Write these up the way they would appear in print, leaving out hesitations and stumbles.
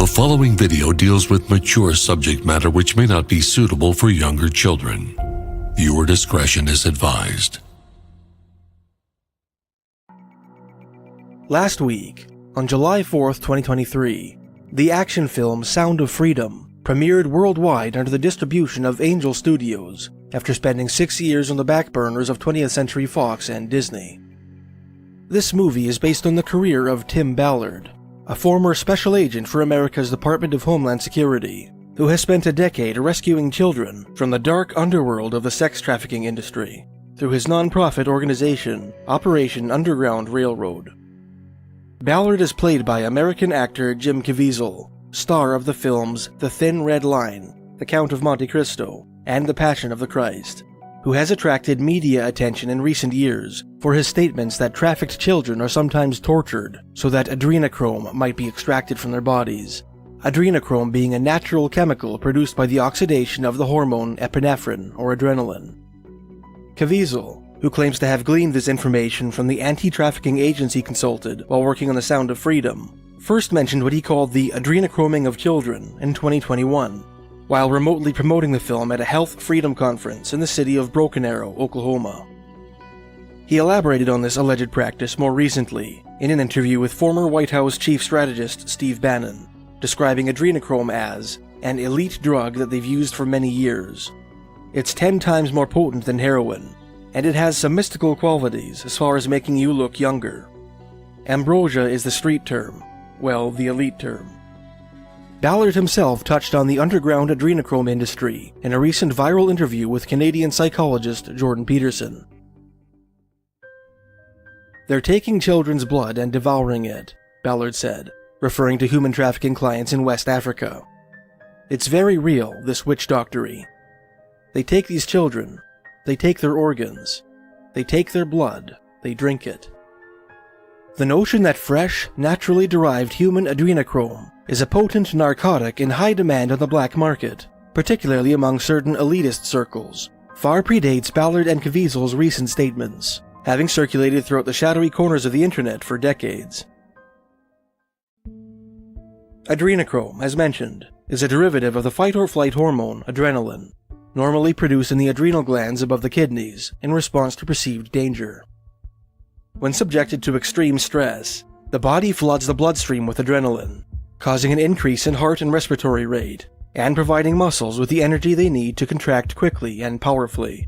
The following video deals with mature subject matter which may not be suitable for younger children. Viewer discretion is advised. Last week, on July 4th, 2023, the action film Sound of Freedom premiered worldwide under the distribution of Angel Studios after spending 6 years on the back burners of 20th Century Fox and Disney. This movie is based on the career of Tim Ballard, a former special agent for America's Department of Homeland Security, who has spent a decade rescuing children from the dark underworld of the sex trafficking industry through his non-profit organization, Operation Underground Railroad. Ballard is played by American actor Jim Caviezel, star of the films The Thin Red Line, The Count of Monte Cristo, and The Passion of the Christ, who has attracted media attention in recent years for his statements that trafficked children are sometimes tortured so that adrenochrome might be extracted from their bodies, adrenochrome being a natural chemical produced by the oxidation of the hormone epinephrine or adrenaline. Caviezel, who claims to have gleaned this information from the anti-trafficking agency consulted while working on The Sound of Freedom, first mentioned what he called the adrenochroming of children in 2021, while remotely promoting the film at a health freedom conference in the city of Broken Arrow, Oklahoma. He elaborated on this alleged practice more recently in an interview with former White House chief strategist Steve Bannon, describing adrenochrome as an elite drug that they've used for many years. It's 10 times more potent than heroin, and it has some mystical qualities as far as making you look younger. Ambrosia is the street term, well, the elite term. Ballard himself touched on the underground adrenochrome industry in a recent viral interview with Canadian psychologist Jordan Peterson. "They're taking children's blood and devouring it," Ballard said, referring to human trafficking clients in West Africa. "It's very real, this witch doctory. They take these children, they take their organs, they take their blood, they drink it." The notion that fresh, naturally derived human adrenochrome is a potent narcotic in high demand on the black market, particularly among certain elitist circles, far predates Ballard and Caviezel's recent statements, having circulated throughout the shadowy corners of the internet for decades. Adrenochrome, as mentioned, is a derivative of the fight-or-flight hormone adrenaline, normally produced in the adrenal glands above the kidneys in response to perceived danger. When subjected to extreme stress, the body floods the bloodstream with adrenaline, causing an increase in heart and respiratory rate, and providing muscles with the energy they need to contract quickly and powerfully.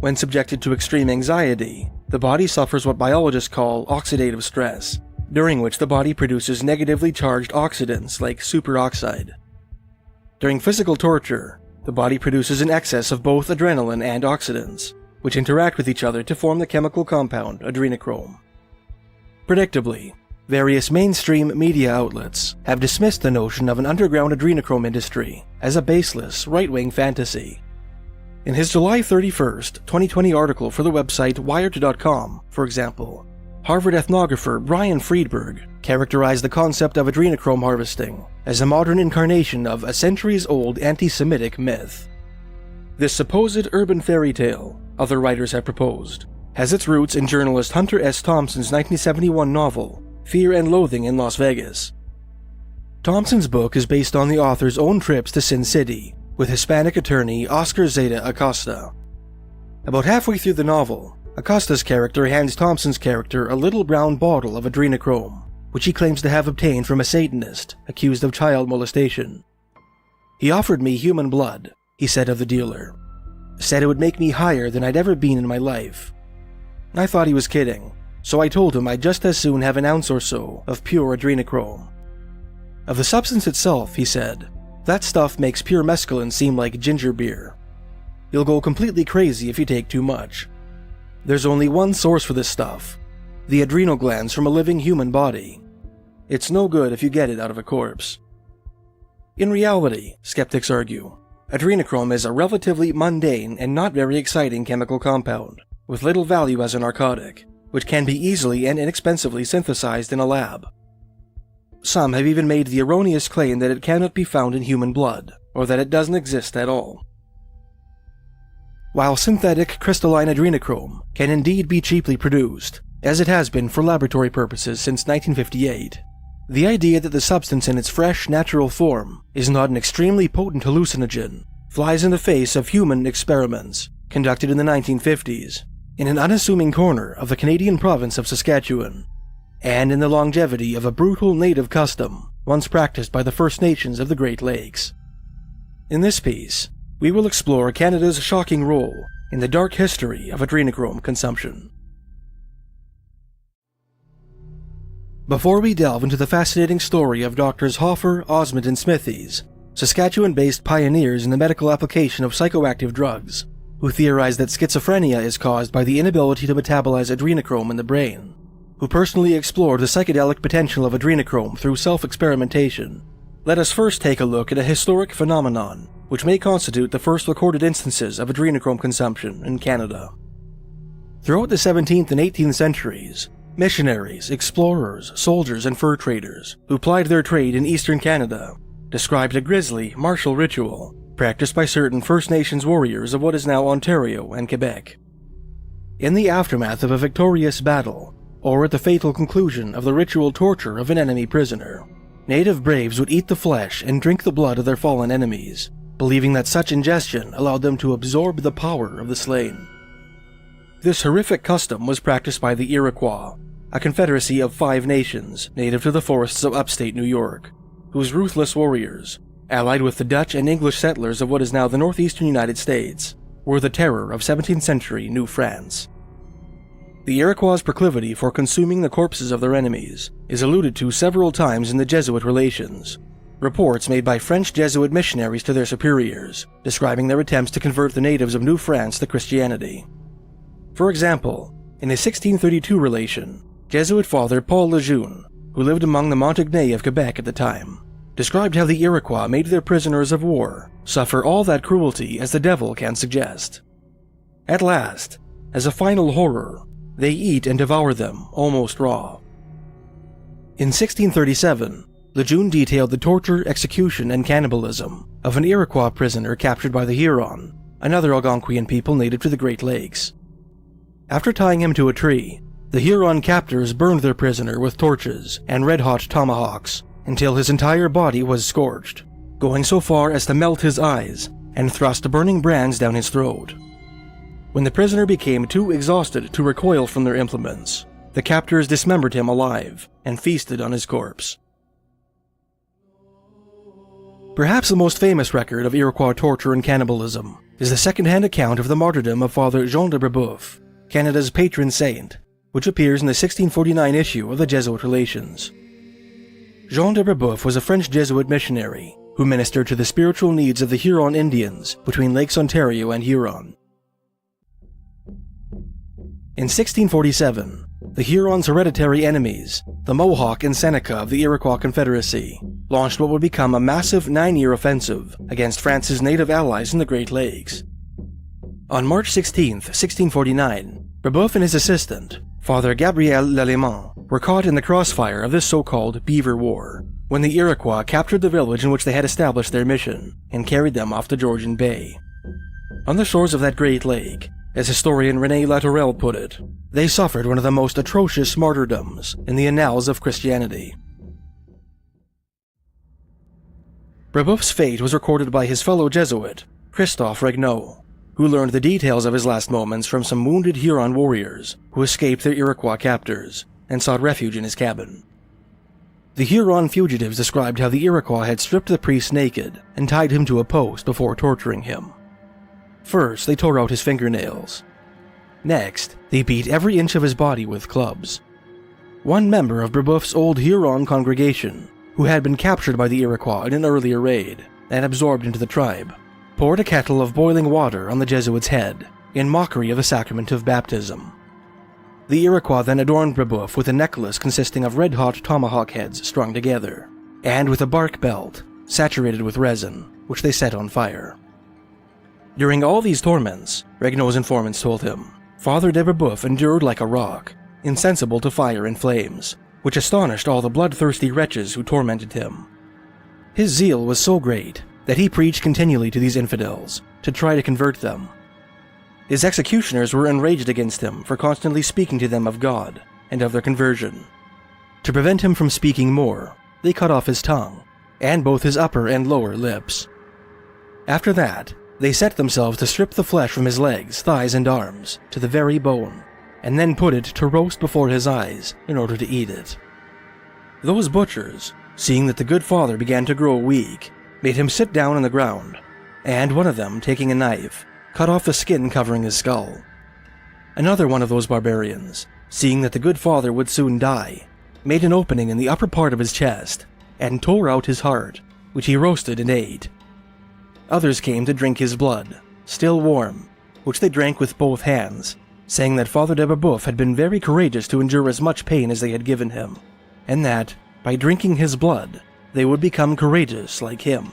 When subjected to extreme anxiety, the body suffers what biologists call oxidative stress, during which the body produces negatively charged oxidants like superoxide. During physical torture, the body produces an excess of both adrenaline and oxidants, which interact with each other to form the chemical compound adrenochrome. Predictably, various mainstream media outlets have dismissed the notion of an underground adrenochrome industry as a baseless, right-wing fantasy. In his July 31st, 2020 article for the website Wired.com, for example, Harvard ethnographer Brian Friedberg characterized the concept of adrenochrome harvesting as a modern incarnation of a centuries-old anti-Semitic myth. This supposed urban fairy tale, other writers have proposed, has its roots in journalist Hunter S. Thompson's 1971 novel, Fear and Loathing in Las Vegas. Thompson's book is based on the author's own trips to Sin City with Hispanic attorney Oscar Zeta Acosta. About halfway through the novel, Acosta's character hands Thompson's character a little brown bottle of adrenochrome, which he claims to have obtained from a Satanist accused of child molestation. "He offered me human blood," he said of the dealer. "Said it would make me higher than I'd ever been in my life. I thought he was kidding, so I told him I'd just as soon have an ounce or so of pure adrenochrome. Of the substance itself," he said, "that stuff makes pure mescaline seem like ginger beer. You'll go completely crazy if you take too much. There's only one source for this stuff, the adrenal glands from a living human body. It's no good if you get it out of a corpse." In reality, skeptics argue, adrenochrome is a relatively mundane and not very exciting chemical compound, with little value as a narcotic, which can be easily and inexpensively synthesized in a lab. Some have even made the erroneous claim that it cannot be found in human blood, or that it doesn't exist at all. While synthetic crystalline adrenochrome can indeed be cheaply produced, as it has been for laboratory purposes since 1958, The idea that the substance in its fresh, natural form is not an extremely potent hallucinogen flies in the face of human experiments conducted in the 1950s in an unassuming corner of the Canadian province of Saskatchewan, and in the longevity of a brutal native custom once practiced by the First Nations of the Great Lakes. In this piece, we will explore Canada's shocking role in the dark history of adrenochrome consumption. Before we delve into the fascinating story of Drs. Hoffer, Osmond, and Smithies, Saskatchewan-based pioneers in the medical application of psychoactive drugs, who theorize that schizophrenia is caused by the inability to metabolize adrenochrome in the brain, who personally explored the psychedelic potential of adrenochrome through self-experimentation, let us first take a look at a historic phenomenon which may constitute the first recorded instances of adrenochrome consumption in Canada. Throughout the 17th and 18th centuries, missionaries, explorers, soldiers, and fur traders who plied their trade in eastern Canada described a grisly, martial ritual practiced by certain First Nations warriors of what is now Ontario and Quebec. In the aftermath of a victorious battle, or at the fatal conclusion of the ritual torture of an enemy prisoner, native braves would eat the flesh and drink the blood of their fallen enemies, believing that such ingestion allowed them to absorb the power of the slain. This horrific custom was practiced by the Iroquois, a confederacy of 5 nations native to the forests of upstate New York, whose ruthless warriors, allied with the Dutch and English settlers of what is now the northeastern United States, were the terror of 17th century New France. The Iroquois' proclivity for consuming the corpses of their enemies is alluded to several times in the Jesuit relations, reports made by French Jesuit missionaries to their superiors, describing their attempts to convert the natives of New France to Christianity. For example, in a 1632 relation, Jesuit father Paul Lejeune, who lived among the Montagnais of Quebec at the time, described how the Iroquois made their prisoners of war suffer all that cruelty as the devil can suggest. At last, as a final horror, they eat and devour them almost raw. In 1637, Lejeune detailed the torture, execution, and cannibalism of an Iroquois prisoner captured by the Huron, another Algonquian people native to the Great Lakes. After tying him to a tree, the Huron captors burned their prisoner with torches and red-hot tomahawks until his entire body was scorched, going so far as to melt his eyes and thrust burning brands down his throat. When the prisoner became too exhausted to recoil from their implements, the captors dismembered him alive and feasted on his corpse. Perhaps the most famous record of Iroquois torture and cannibalism is the second-hand account of the martyrdom of Father Jean de Brebeuf, Canada's patron saint, which appears in the 1649 issue of the Jesuit Relations. Jean de Brebeuf was a French Jesuit missionary who ministered to the spiritual needs of the Huron Indians between Lakes Ontario and Huron. In 1647, the Hurons' hereditary enemies, the Mohawk and Seneca of the Iroquois Confederacy, launched what would become a massive 9-year offensive against France's native allies in the Great Lakes. On March 16, 1649, Brebeuf and his assistant, Father Gabriel Lallemand, were caught in the crossfire of this so-called Beaver War, when the Iroquois captured the village in which they had established their mission and carried them off the Georgian Bay. On the shores of that great lake, as historian René Latourelle put it, they suffered one of the most atrocious martyrdoms in the annals of Christianity. Brebeuf's fate was recorded by his fellow Jesuit, Christophe Regnault, who learned the details of his last moments from some wounded Huron warriors who escaped their Iroquois captors and sought refuge in his cabin. The Huron fugitives described how the Iroquois had stripped the priest naked and tied him to a post before torturing him. First, they tore out his fingernails. Next, they beat every inch of his body with clubs. One member of Brebeuf's old Huron congregation, who had been captured by the Iroquois in an earlier raid and absorbed into the tribe, poured a kettle of boiling water on the Jesuit's head in mockery of the sacrament of baptism. The Iroquois then adorned Brebeuf with a necklace consisting of red-hot tomahawk heads strung together, and with a bark belt saturated with resin, which they set on fire. During all these torments, Regnault's informants told him, Father de Brebeuf endured like a rock, insensible to fire and flames, which astonished all the bloodthirsty wretches who tormented him. His zeal was so great that he preached continually to these infidels to try to convert them. His executioners were enraged against him for constantly speaking to them of God and of their conversion. To prevent him from speaking more, they cut off his tongue, and both his upper and lower lips. After that, they set themselves to strip the flesh from his legs, thighs, and arms to the very bone, and then put it to roast before his eyes in order to eat it. Those butchers, seeing that the good father began to grow weak, made him sit down on the ground, and one of them, taking a knife, cut off the skin covering his skull. Another one of those barbarians, seeing that the good father would soon die, made an opening in the upper part of his chest and tore out his heart, which he roasted and ate. Others came to drink his blood, still warm, which they drank with both hands, saying that Father de Brebeuf had been very courageous to endure as much pain as they had given him, and that, by drinking his blood, they would become courageous like him.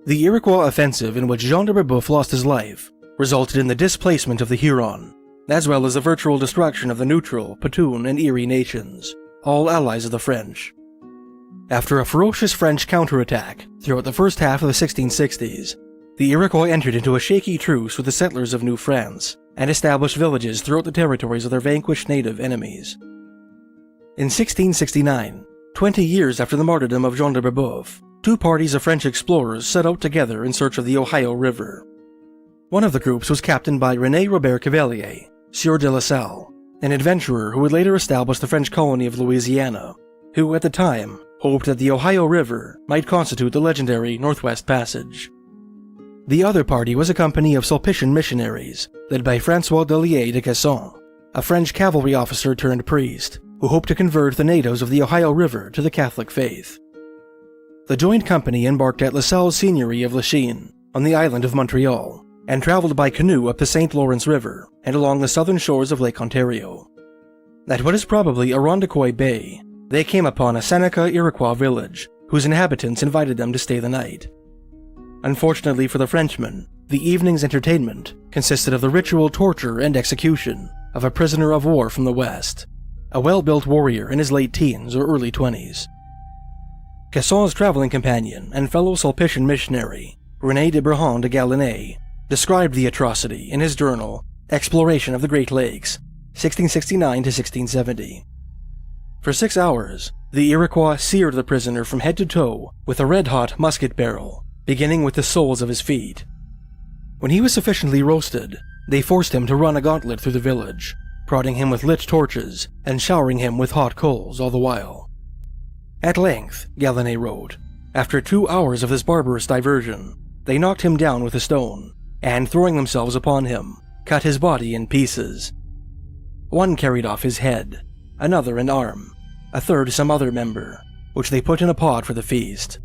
The Iroquois offensive in which Jean de Brebeuf lost his life resulted in the displacement of the Huron, as well as the virtual destruction of the Neutral, Petun, and Erie nations, all allies of the French. After a ferocious French counterattack throughout the first half of the 1660s, the Iroquois entered into a shaky truce with the settlers of New France and established villages throughout the territories of their vanquished native enemies. In 1669, 20 years after the martyrdom of Jean de Brebeuf, two parties of French explorers set out together in search of the Ohio River. One of the groups was captained by René Robert Cavelier, Sieur de La Salle, an adventurer who would later establish the French colony of Louisiana, who at the time hoped that the Ohio River might constitute the legendary Northwest Passage. The other party was a company of Sulpician missionaries, led by François Delier de Casson, a French cavalry officer turned priest, who hoped to convert the natives of the Ohio River to the Catholic faith. The joint company embarked at La Salle's seigneury of Lachine, on the island of Montreal, and traveled by canoe up the St. Lawrence River and along the southern shores of Lake Ontario. At what is probably Irondequoit Bay, they came upon a Seneca Iroquois village, whose inhabitants invited them to stay the night. Unfortunately for the Frenchmen, the evening's entertainment consisted of the ritual torture and execution of a prisoner of war from the West, a well-built warrior in his late teens or early 20s. Casson's traveling companion and fellow Sulpician missionary, René de Brehon de Galinée, described the atrocity in his journal, Exploration of the Great Lakes, 1669 to 1670. For 6 hours, the Iroquois seared the prisoner from head to toe with a red-hot musket barrel, beginning with the soles of his feet. When he was sufficiently roasted, they forced him to run a gauntlet through the village, prodding him with lit torches and showering him with hot coals all the while. At length, Galinée wrote, after 2 hours of this barbarous diversion, they knocked him down with a stone, and throwing themselves upon him, cut his body in pieces. One carried off his head, another an arm, a third some other member, which they put in a pot for the feast.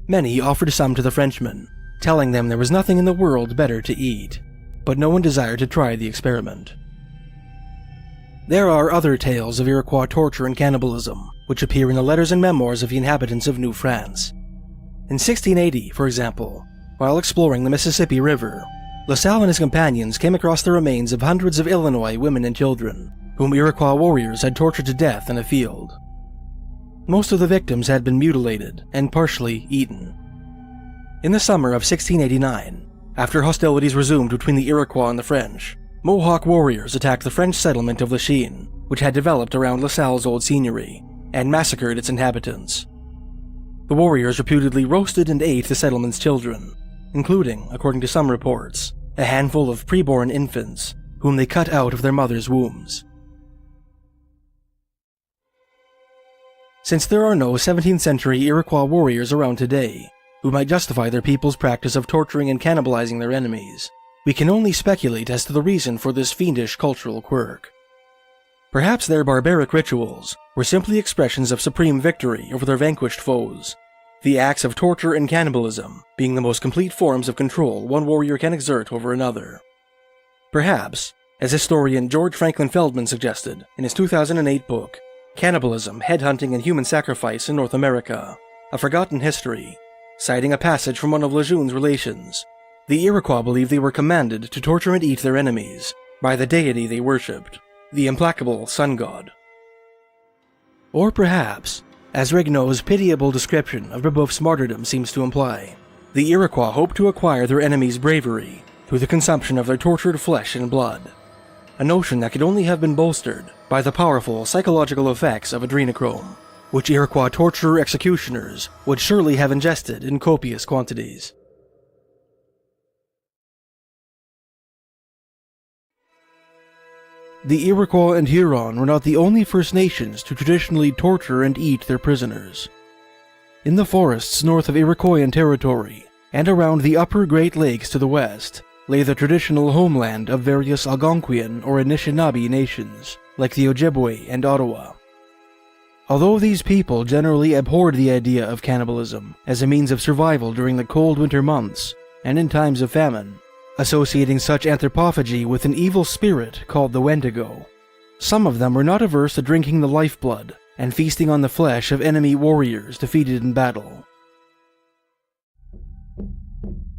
Many offered some to the Frenchmen, telling them there was nothing in the world better to eat, but no one desired to try the experiment. There are other tales of Iroquois torture and cannibalism, which appear in the letters and memoirs of the inhabitants of New France. In 1680, for example, while exploring the Mississippi River, La Salle and his companions came across the remains of hundreds of Illinois women and children, whom Iroquois warriors had tortured to death in a field. Most of the victims had been mutilated and partially eaten. In the summer of 1689, after hostilities resumed between the Iroquois and the French, Mohawk warriors attacked the French settlement of Lachine, which had developed around La Salle's old seigneury, and massacred its inhabitants. The warriors reputedly roasted and ate the settlement's children, including, according to some reports, a handful of preborn infants, whom they cut out of their mothers' wombs. Since there are no 17th century Iroquois warriors around today who might justify their people's practice of torturing and cannibalizing their enemies, we can only speculate as to the reason for this fiendish cultural quirk. Perhaps their barbaric rituals were simply expressions of supreme victory over their vanquished foes, the acts of torture and cannibalism being the most complete forms of control one warrior can exert over another. Perhaps, as historian George Franklin Feldman suggested in his 2008 book, Cannibalism, Headhunting, and Human Sacrifice in North America, A Forgotten History, citing a passage from one of Lejeune's relations, the Iroquois believed they were commanded to torture and eat their enemies by the deity they worshipped, the implacable sun god. Or perhaps, as Regnault's pitiable description of Brebeuf's martyrdom seems to imply, the Iroquois hoped to acquire their enemies' bravery through the consumption of their tortured flesh and blood, a notion that could only have been bolstered by by the powerful psychological effects of adrenochrome, which Iroquois torture executioners would surely have ingested in copious quantities. The Iroquois and Huron were not the only First Nations to traditionally torture and eat their prisoners. In the forests north of Iroquoian territory, and around the upper Great Lakes to the west, lay the traditional homeland of various Algonquian or Anishinaabe nations, like the Ojibwe and Ottawa. Although these people generally abhorred the idea of cannibalism as a means of survival during the cold winter months and in times of famine, associating such anthropophagy with an evil spirit called the Wendigo, some of them were not averse to drinking the lifeblood and feasting on the flesh of enemy warriors defeated in battle.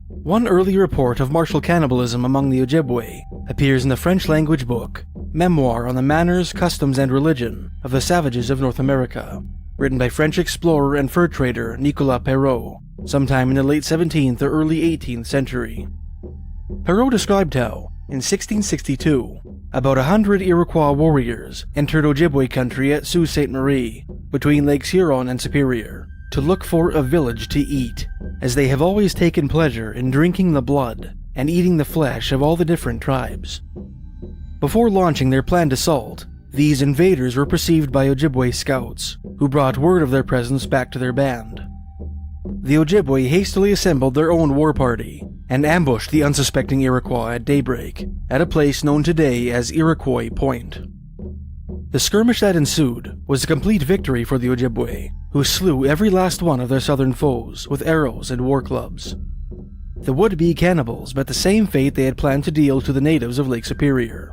One early report of martial cannibalism among the Ojibwe appears in the French-language book Memoir on the Manners, Customs, and Religion of the Savages of North America, written by French explorer and fur trader Nicolas Perrault, sometime in the late 17th or early 18th century. Perrault described how, in 1662, about 100 Iroquois warriors entered Ojibwe country at Sault Ste. Marie, between Lakes Huron and Superior, to look for a village to eat, as they have always taken pleasure in drinking the blood and eating the flesh of all the different tribes. Before launching their planned assault, these invaders were perceived by Ojibwe scouts, who brought word of their presence back to their band. The Ojibwe hastily assembled their own war party and ambushed the unsuspecting Iroquois at daybreak, at a place known today as Iroquois Point. The skirmish that ensued was a complete victory for the Ojibwe, who slew every last one of their southern foes with arrows and war clubs. The would-be cannibals met the same fate they had planned to deal to the natives of Lake Superior.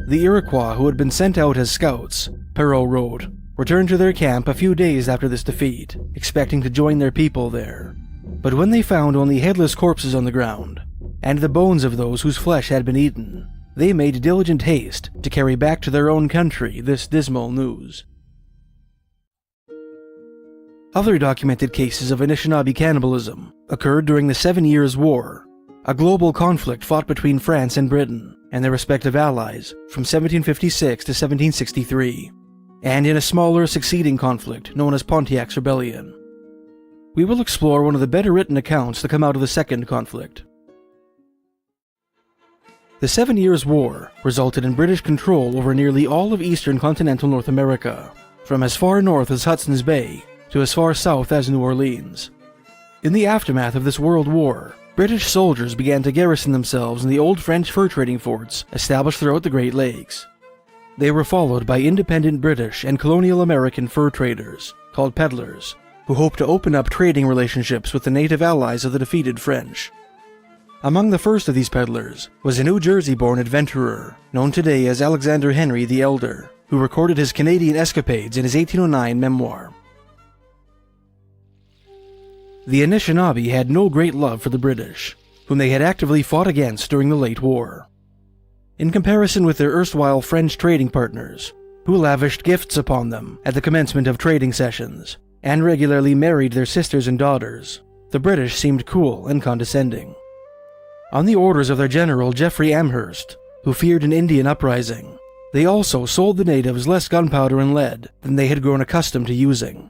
The Iroquois who had been sent out as scouts, Perrault wrote, returned to their camp a few days after this defeat, expecting to join their people there. But when they found only headless corpses on the ground, and the bones of those whose flesh had been eaten, they made diligent haste to carry back to their own country this dismal news. Other documented cases of Anishinaabe cannibalism occurred during the 7 Years' War, a global conflict fought between France and Britain and their respective allies from 1756 to 1763, and in a smaller succeeding conflict known as Pontiac's Rebellion. We will explore one of the better written accounts to come out of the second conflict. The 7 Years' War resulted in British control over nearly all of eastern continental North America, from as far north as Hudson's Bay to as far south as New Orleans. In the aftermath of this World War, British soldiers began to garrison themselves in the old French fur trading forts established throughout the Great Lakes. They were followed by independent British and colonial American fur traders, called peddlers, who hoped to open up trading relationships with the native allies of the defeated French. Among the first of these peddlers was a New Jersey-born adventurer, known today as Alexander Henry the Elder, who recorded his Canadian escapades in his 1809 memoir. The Anishinaabe had no great love for the British, whom they had actively fought against during the late war. In comparison with their erstwhile French trading partners, who lavished gifts upon them at the commencement of trading sessions, and regularly married their sisters and daughters, the British seemed cool and condescending. On the orders of their general Geoffrey Amherst, who feared an Indian uprising, they also sold the natives less gunpowder and lead than they had grown accustomed to using.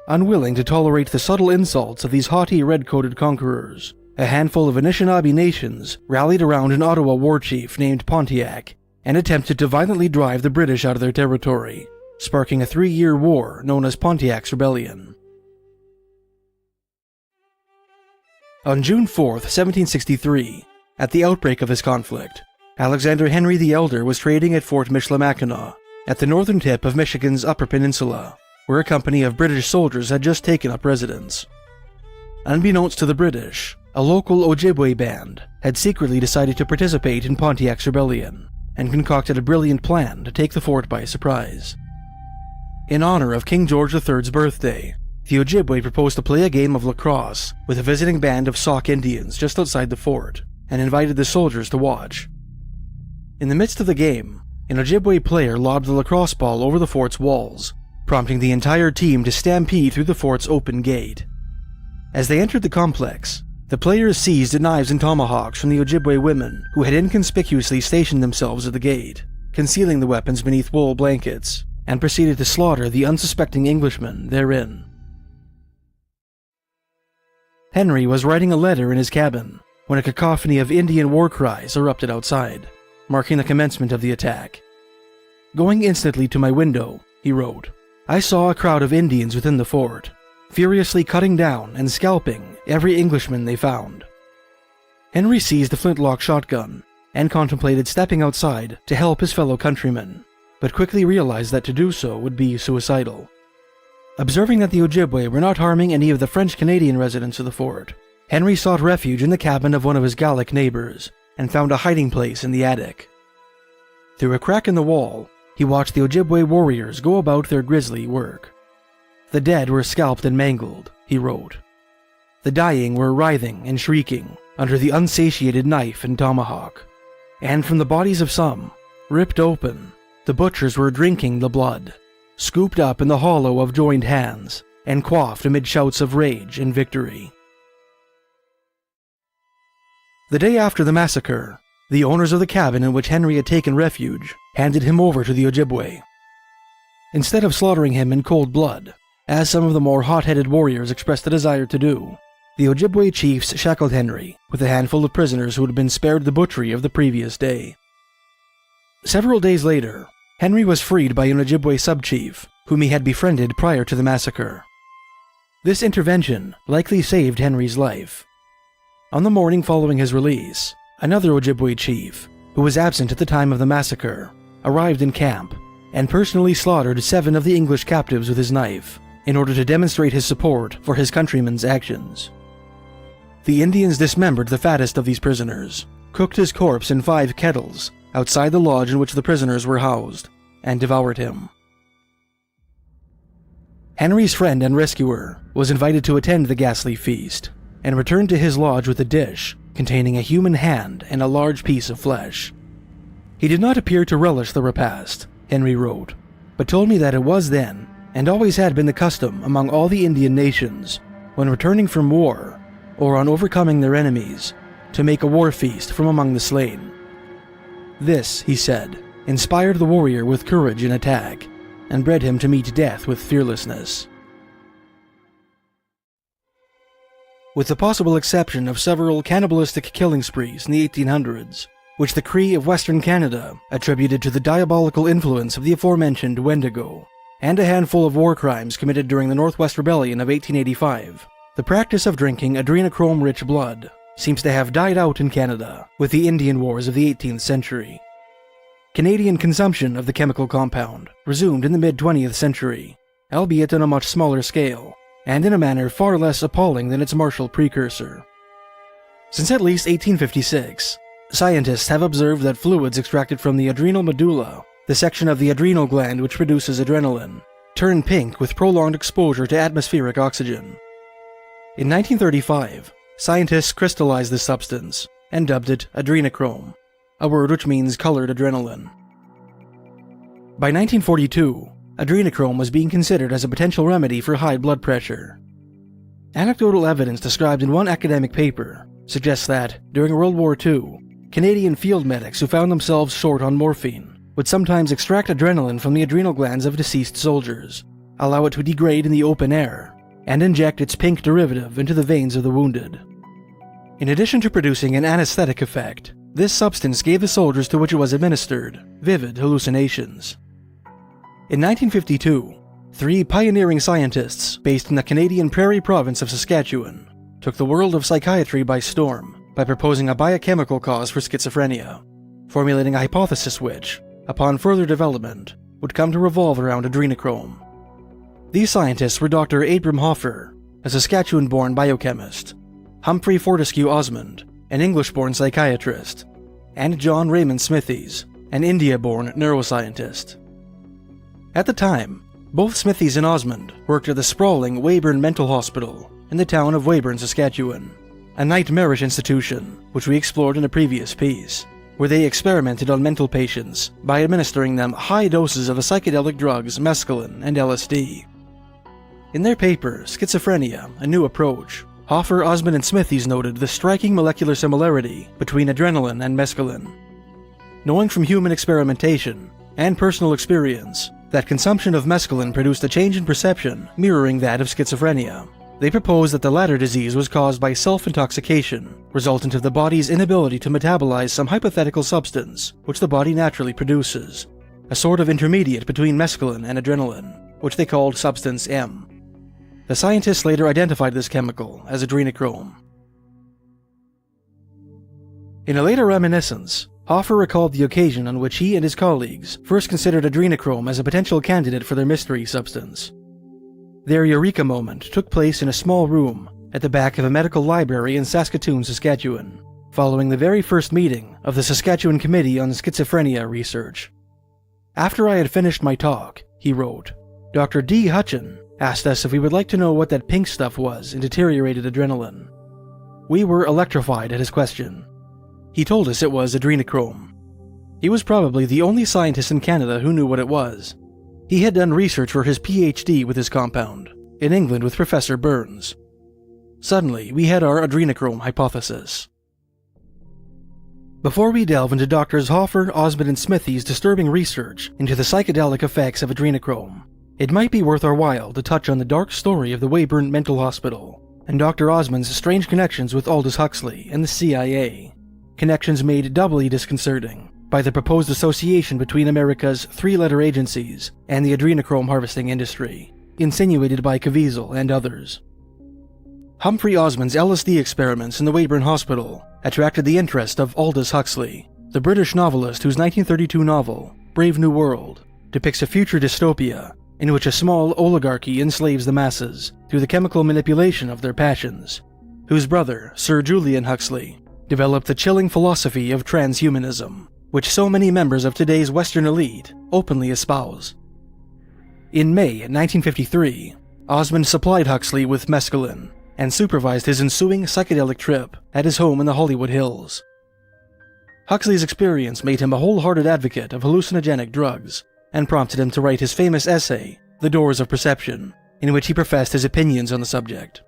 Unwilling to tolerate the subtle insults of these haughty red-coated conquerors, a handful of Anishinaabe nations rallied around an Ottawa war chief named Pontiac and attempted to violently drive the British out of their territory, sparking a 3-year war known as Pontiac's Rebellion. On June 4, 1763, at the outbreak of this conflict, Alexander Henry the Elder was trading at Fort Michilimackinac, at the northern tip of Michigan's Upper Peninsula, where a company of British soldiers had just taken up residence. Unbeknownst to the British, a local Ojibwe band had secretly decided to participate in Pontiac's rebellion, and concocted a brilliant plan to take the fort by surprise. In honor of King George III's birthday, the Ojibwe proposed to play a game of lacrosse with a visiting band of Sauk Indians just outside the fort, and invited the soldiers to watch. In the midst of the game, an Ojibwe player lobbed the lacrosse ball over the fort's walls, prompting the entire team to stampede through the fort's open gate. As they entered the complex, the players seized knives and tomahawks from the Ojibwe women who had inconspicuously stationed themselves at the gate, concealing the weapons beneath wool blankets, and proceeded to slaughter the unsuspecting Englishmen therein. Henry was writing a letter in his cabin when a cacophony of Indian war cries erupted outside, marking the commencement of the attack. "Going instantly to my window," he wrote, "I saw a crowd of Indians within the fort, furiously cutting down and scalping every Englishman they found." Henry seized a flintlock shotgun and contemplated stepping outside to help his fellow countrymen, but quickly realized that to do so would be suicidal. Observing that the Ojibwe were not harming any of the French-Canadian residents of the fort, Henry sought refuge in the cabin of one of his Gallic neighbors and found a hiding place in the attic. Through a crack in the wall, he watched the Ojibwe warriors go about their grisly work. "The dead were scalped and mangled," he wrote. "The dying were writhing and shrieking under the unsatiated knife and tomahawk, and from the bodies of some, ripped open, the butchers were drinking the blood, scooped up in the hollow of joined hands, and quaffed amid shouts of rage and victory." The day after the massacre, the owners of the cabin in which Henry had taken refuge handed him over to the Ojibwe. Instead of slaughtering him in cold blood, as some of the more hot-headed warriors expressed a desire to do, the Ojibwe chiefs shackled Henry with a handful of prisoners who had been spared the butchery of the previous day. Several days later, Henry was freed by an Ojibwe sub-chief whom he had befriended prior to the massacre. This intervention likely saved Henry's life. On the morning following his release, another Ojibwe chief, who was absent at the time of the massacre, arrived in camp and personally slaughtered 7 of the English captives with his knife in order to demonstrate his support for his countrymen's actions. The Indians dismembered the fattest of these prisoners, cooked his corpse in 5 kettles outside the lodge in which the prisoners were housed, and devoured him. Henry's friend and rescuer was invited to attend the ghastly feast, and returned to his lodge with a dish containing a human hand and a large piece of flesh. "He did not appear to relish the repast," Henry wrote, "but told me that it was then, and always had been the custom among all the Indian nations, when returning from war, or on overcoming their enemies, to make a war feast from among the slain. This," he said, "inspired the warrior with courage in attack, and bred him to meet death with fearlessness." With the possible exception of several cannibalistic killing sprees in the 1800s, which the Cree of Western Canada attributed to the diabolical influence of the aforementioned Wendigo, and a handful of war crimes committed during the Northwest Rebellion of 1885, the practice of drinking adrenochrome-rich blood seems to have died out in Canada with the Indian Wars of the 18th century. Canadian consumption of the chemical compound resumed in the mid-20th century, albeit on a much smaller scale, and in a manner far less appalling than its martial precursor. Since at least 1856, scientists have observed that fluids extracted from the adrenal medulla, the section of the adrenal gland which produces adrenaline, turn pink with prolonged exposure to atmospheric oxygen. In 1935, scientists crystallized this substance and dubbed it adrenochrome, a word which means colored adrenaline. By 1942, adrenochrome was being considered as a potential remedy for high blood pressure. Anecdotal evidence described in one academic paper suggests that, during World War II, Canadian field medics who found themselves short on morphine would sometimes extract adrenaline from the adrenal glands of deceased soldiers, allow it to degrade in the open air, and inject its pink derivative into the veins of the wounded. In addition to producing an anesthetic effect, this substance gave the soldiers to which it was administered vivid hallucinations. In 1952, 3 pioneering scientists based in the Canadian Prairie province of Saskatchewan took the world of psychiatry by storm by proposing a biochemical cause for schizophrenia, formulating a hypothesis which, upon further development, would come to revolve around adrenochrome. These scientists were Dr. Abram Hoffer, a Saskatchewan-born biochemist, Humphrey Fortescue Osmond, an English-born psychiatrist, and John Raymond Smithies, an India-born neuroscientist. At the time, both Smithies and Osmond worked at the sprawling Weyburn Mental Hospital in the town of Weyburn, Saskatchewan, a nightmarish institution which we explored in a previous piece, where they experimented on mental patients by administering them high doses of the psychedelic drugs mescaline and LSD. In their paper, Schizophrenia, A New Approach, Hoffer, Osmond, and Smithies noted the striking molecular similarity between adrenaline and mescaline. knowing from human experimentation and personal experience that consumption of mescaline produced a change in perception mirroring that of schizophrenia. They proposed that the latter disease was caused by self-intoxication, resultant of the body's inability to metabolize some hypothetical substance which the body naturally produces, a sort of intermediate between mescaline and adrenaline, which they called Substance M. The scientists later identified this chemical as adrenochrome. In a later reminiscence, Hoffer recalled the occasion on which he and his colleagues first considered adrenochrome as a potential candidate for their mystery substance. Their eureka moment took place in a small room at the back of a medical library in Saskatoon, Saskatchewan, following the very first meeting of the Saskatchewan Committee on Schizophrenia Research. After I had finished my talk, he wrote, Dr. D. Hutchin asked us if we would like to know what that pink stuff was in deteriorated adrenaline. We were electrified at his question. He told us it was adrenochrome. He was probably the only scientist in Canada who knew what it was. He had done research for his PhD with his compound, in England with Professor Burns. Suddenly, we had our adrenochrome hypothesis. Before we delve into Drs. Hoffer, Osmond, and Smithy's disturbing research into the psychedelic effects of adrenochrome, it might be worth our while to touch on the dark story of the Weyburn Mental Hospital and Dr. Osmond's strange connections with Aldous Huxley and the CIA, connections made doubly disconcerting by the proposed association between America's three-letter agencies and the adrenochrome harvesting industry, insinuated by Caviezel and others. Humphrey Osmond's LSD experiments in the Weyburn Hospital attracted the interest of Aldous Huxley, the British novelist whose 1932 novel, Brave New World, depicts a future dystopia in which a small oligarchy enslaves the masses through the chemical manipulation of their passions, whose brother, Sir Julian Huxley, developed the chilling philosophy of transhumanism, which so many members of today's Western elite openly espouse. In May 1953, Osmond supplied Huxley with mescaline and supervised his ensuing psychedelic trip at his home in the Hollywood Hills. Huxley's experience made him a wholehearted advocate of hallucinogenic drugs and prompted him to write his famous essay, The Doors of Perception, in which he professed his opinions on the subject.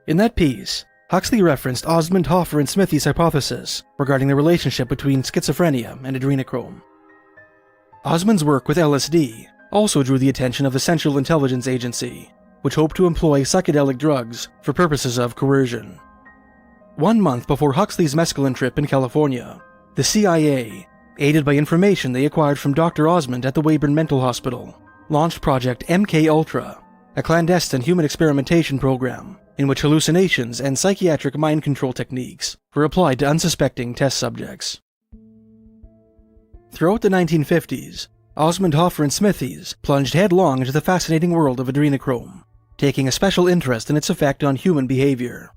In that piece, Huxley referenced Osmond, Hoffer, and Smithy's hypothesis regarding the relationship between schizophrenia and adrenochrome. Osmond's work with LSD also drew the attention of the Central Intelligence Agency, which hoped to employ psychedelic drugs for purposes of coercion. 1 month before Huxley's mescaline trip in California, the CIA, aided by information they acquired from Dr. Osmond at the Weyburn Mental Hospital, launched Project MK-Ultra, a clandestine human experimentation program in which hallucinations and psychiatric mind control techniques were applied to unsuspecting test subjects. Throughout the 1950s, Osmond, Hoffer, and Smithy's plunged headlong into the fascinating world of adrenochrome, taking a special interest in its effect on human behavior.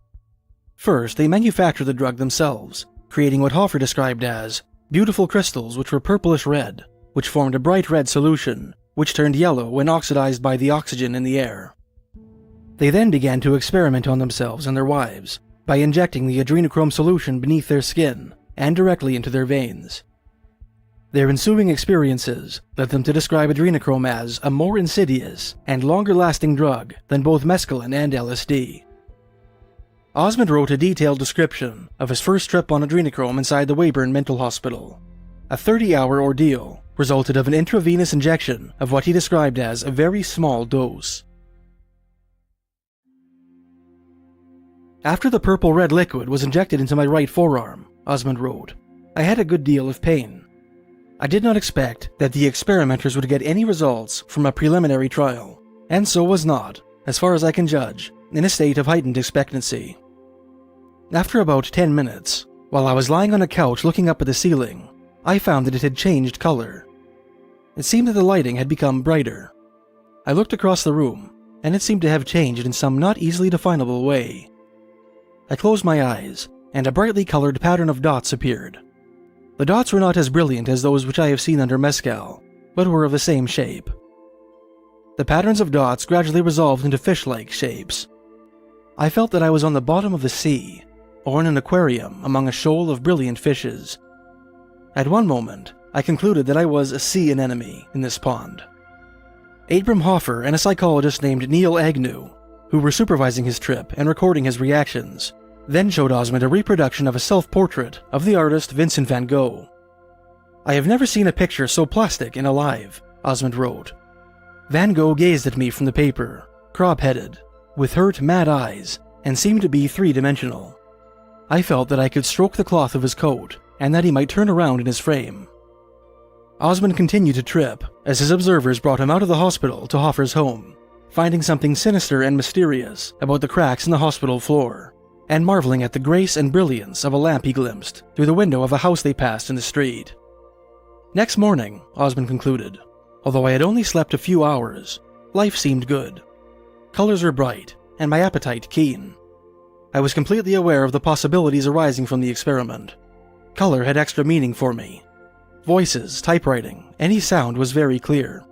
First, they manufactured the drug themselves, creating what Hoffer described as beautiful crystals which were purplish red, which formed a bright red solution, which turned yellow when oxidized by the oxygen in the air. They then began to experiment on themselves and their wives by injecting the adrenochrome solution beneath their skin and directly into their veins. Their ensuing experiences led them to describe adrenochrome as a more insidious and longer-lasting drug than both mescaline and LSD. Osmond wrote a detailed description of his first trip on adrenochrome inside the Weyburn Mental Hospital. A 30-hour ordeal resulted of an intravenous injection of what he described as a very small dose. After the purple-red liquid was injected into my right forearm, Osmond wrote, I had a good deal of pain. I did not expect that the experimenters would get any results from a preliminary trial, and so was not, as far as I can judge, in a state of heightened expectancy. After about 10 minutes, while I was lying on a couch looking up at the ceiling, I found that it had changed color. It seemed that the lighting had become brighter. I looked across the room, and it seemed to have changed in some not easily definable way. I closed my eyes, and a brightly colored pattern of dots appeared. The dots were not as brilliant as those which I have seen under mescal, but were of the same shape. The patterns of dots gradually resolved into fish-like shapes. I felt that I was on the bottom of the sea, or in an aquarium among a shoal of brilliant fishes. At one moment, I concluded that I was a sea anemone in this pond. Abram Hoffer and a psychologist named Neil Agnew, who were supervising his trip and recording his reactions, then showed Osmond a reproduction of a self-portrait of the artist Vincent van Gogh. "I have never seen a picture so plastic and alive," Osmond wrote. Van Gogh gazed at me from the paper, crop-headed, with hurt, mad eyes, and seemed to be three-dimensional. I felt that I could stroke the cloth of his coat, and that he might turn around in his frame. Osmond continued to trip as his observers brought him out of the hospital to Hoffer's home, finding something sinister and mysterious about the cracks in the hospital floor, and marveling at the grace and brilliance of a lamp he glimpsed through the window of a house they passed in the street. Next morning, Osmond concluded, although I had only slept a few hours, life seemed good. Colors were bright, and my appetite keen. I was completely aware of the possibilities arising from the experiment. Color had extra meaning for me. Voices, typewriting, any sound was very clear.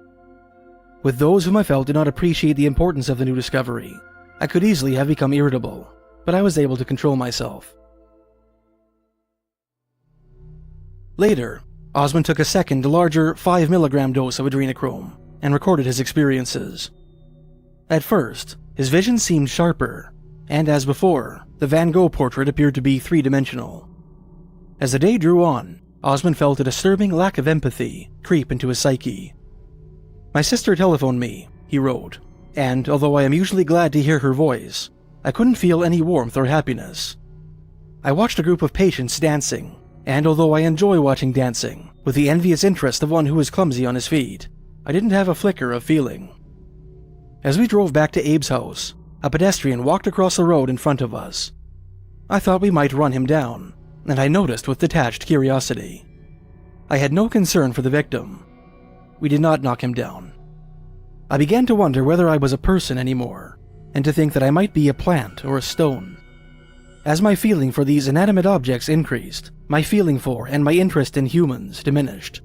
With those whom I felt did not appreciate the importance of the new discovery, I could easily have become irritable, but I was able to control myself. Later, Osmond took a second, larger 5 mg dose of adrenochrome and recorded his experiences. At first, his vision seemed sharper, and as before, the Van Gogh portrait appeared to be three-dimensional. As the day drew on, Osmond felt a disturbing lack of empathy creep into his psyche. "My sister telephoned me," he wrote, "and although I am usually glad to hear her voice, I couldn't feel any warmth or happiness. I watched a group of patients dancing, and although I enjoy watching dancing, with the envious interest of one who is clumsy on his feet, I didn't have a flicker of feeling." As we drove back to Abe's house, a pedestrian walked across the road in front of us. I thought we might run him down, and I noticed with detached curiosity. I had no concern for the victim. We did not knock him down. I began to wonder whether I was a person anymore, and to think that I might be a plant or a stone. As my feeling for these inanimate objects increased, my feeling for and my interest in humans diminished.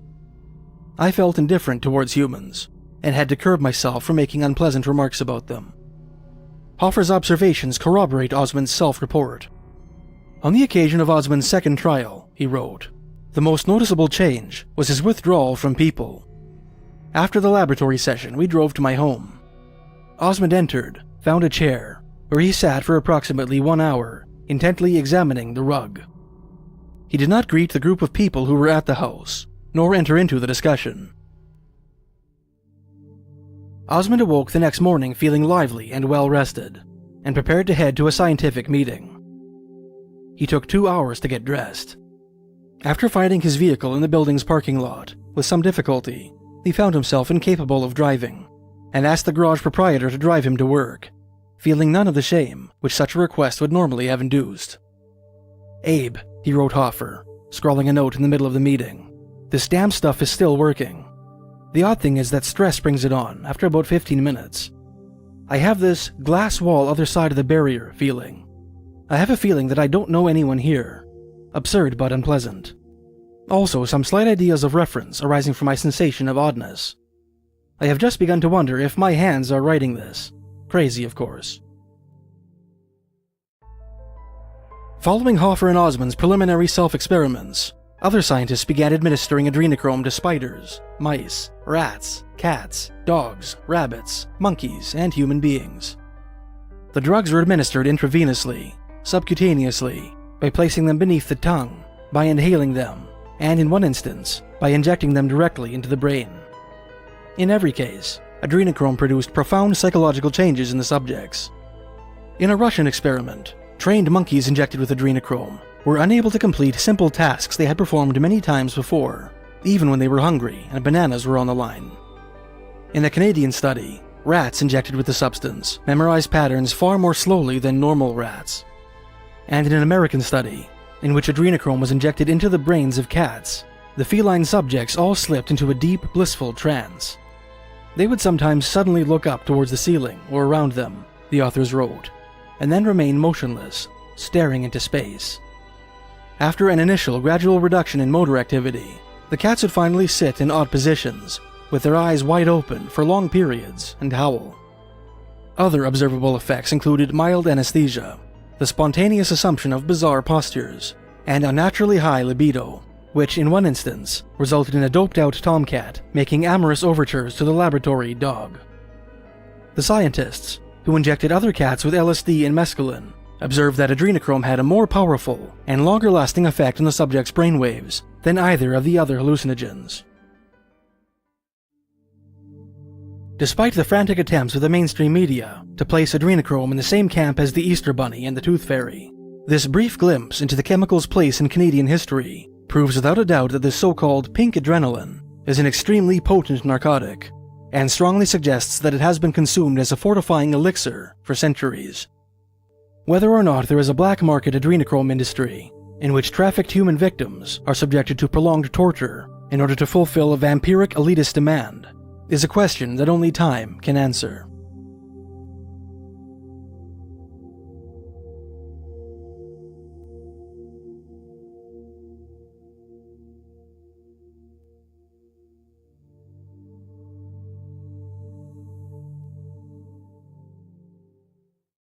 I felt indifferent towards humans, and had to curb myself from making unpleasant remarks about them. Hoffer's observations corroborate Osmond's self-report. On the occasion of Osmond's second trial, he wrote, "The most noticeable change was his withdrawal from people. After the laboratory session, we drove to my home. Osmond entered, found a chair, where he sat for approximately 1 hour, intently examining the rug. He did not greet the group of people who were at the house, nor enter into the discussion." Osmond awoke the next morning feeling lively and well-rested, and prepared to head to a scientific meeting. He took 2 hours to get dressed. After finding his vehicle in the building's parking lot, with some difficulty, he found himself incapable of driving, and asked the garage proprietor to drive him to work, feeling none of the shame which such a request would normally have induced. "Abe," he wrote Hoffer, scrawling a note in the middle of the meeting, "this damn stuff is still working. The odd thing is that stress brings it on after about 15 minutes. I have this glass wall other side of the barrier feeling. I have a feeling that I don't know anyone here. Absurd but unpleasant. Also some slight ideas of reference arising from my sensation of oddness. I have just begun to wonder if my hands are writing this. Crazy, of course." Following Hoffer and Osmond's preliminary self-experiments, other scientists began administering adrenochrome to spiders, mice, rats, cats, dogs, rabbits, monkeys, and human beings. The drugs were administered intravenously, subcutaneously, by placing them beneath the tongue, by inhaling them, and in one instance, by injecting them directly into the brain. In every case, adrenochrome produced profound psychological changes in the subjects. In a Russian experiment, trained monkeys injected with adrenochrome were unable to complete simple tasks they had performed many times before, even when they were hungry and bananas were on the line. In a Canadian study, rats injected with the substance memorized patterns far more slowly than normal rats. And in an American study, in which adrenochrome was injected into the brains of cats, the feline subjects all slipped into a deep, blissful trance. They would sometimes suddenly look up towards the ceiling or around them, the authors wrote, and then remain motionless, staring into space. After an initial gradual reduction in motor activity, the cats would finally sit in odd positions, with their eyes wide open for long periods, and howl. Other observable effects included mild anesthesia, the spontaneous assumption of bizarre postures, and unnaturally high libido, which in one instance resulted in a doped-out tomcat making amorous overtures to the laboratory dog. The scientists, who injected other cats with LSD and mescaline, observed that adrenochrome had a more powerful and longer-lasting effect on the subject's brainwaves than either of the other hallucinogens. Despite the frantic attempts of the mainstream media to place adrenochrome in the same camp as the Easter Bunny and the Tooth Fairy, this brief glimpse into the chemical's place in Canadian history proves without a doubt that this so-called pink adrenaline is an extremely potent narcotic, and strongly suggests that it has been consumed as a fortifying elixir for centuries. Whether or not there is a black market adrenochrome industry, in which trafficked human victims are subjected to prolonged torture in order to fulfill a vampiric elitist demand, is a question that only time can answer.